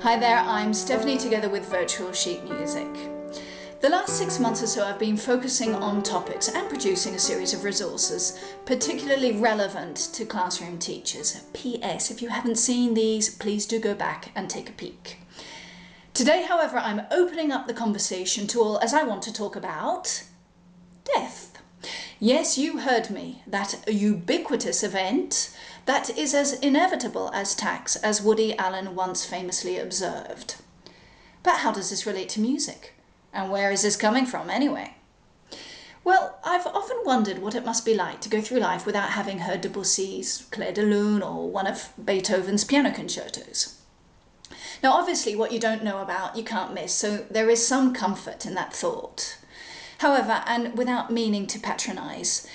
Hi there, I'm Stephanie together with Virtual Sheet Music. The last 6 months or so I've been focusing on topics and producing a series of resources particularly relevant to classroom teachers. PS, if you haven't seen these, please do go back and take a peek. Today, however, I'm opening up the conversation to all as I want to talk about death. Yes, you heard me, that ubiquitous event that is as inevitable as tax, as Woody Allen once famously observed. But how does this relate to music? And where is this coming from anyway? Well, I've often wondered what it must be like to go through life without having heard Debussy's Clair de Lune or one of Beethoven's piano concertos. Now, obviously, what you don't know about, you can't miss, so there is some comfort in that thought. However, and without meaning to patronise,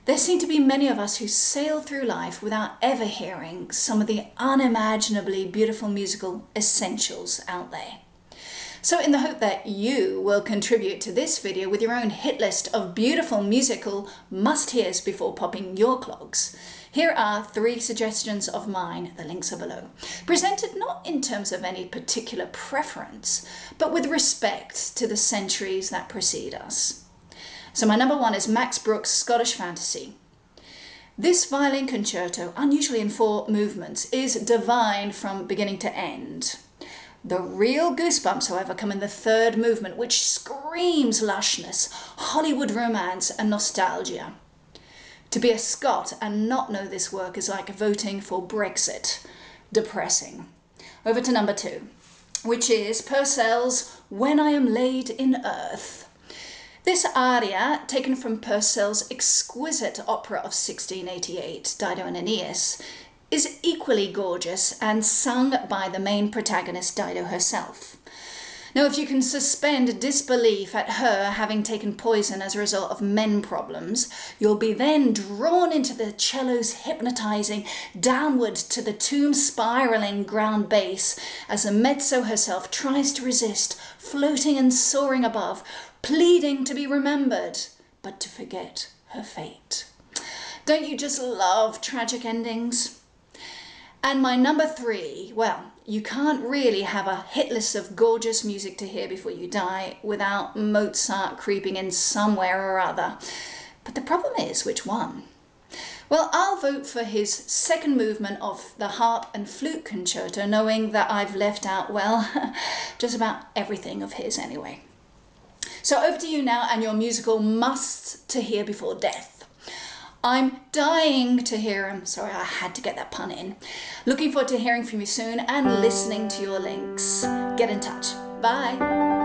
there seem to be many of us who sail through life without ever hearing some of the unimaginably beautiful musical essentials out there. So in the hope that you will contribute to this video with your own hit list of beautiful musical must-hears before popping your clogs, here are 3 suggestions of mine, the links are below, presented not in terms of any particular preference, but with respect to the centuries that precede us. So my number 1 is Max Bruch's Scottish Fantasy. This violin concerto, unusually in 4 movements, is divine from beginning to end. The real goosebumps, however, come in the 3rd movement, which screams lushness, Hollywood romance and nostalgia. To be a Scot and not know this work is like voting for Brexit. Depressing. Over to number 2, which is Purcell's When I Am Laid in Earth. This aria, taken from Purcell's exquisite opera of 1688, Dido and Aeneas, is equally gorgeous and sung by the main protagonist, Dido herself. Now, if you can suspend disbelief at her having taken poison as a result of men problems, you'll be then drawn into the cello's hypnotizing downward to the tomb spiraling ground bass as the mezzo herself tries to resist, floating and soaring above, pleading to be remembered, but to forget her fate. Don't you just love tragic endings? And my number 3, well, you can't really have a hit list of gorgeous music to hear before you die without Mozart creeping in somewhere or other. But the problem is, which one? Well, I'll vote for his 2nd movement of the Harp and Flute Concerto, knowing that I've left out, well, just about everything of his anyway. So over to you now and your musical must to hear before death. I'm dying to hear him. Sorry, I had to get that pun in. Looking forward to hearing from you soon and listening to your links. Get in touch. Bye.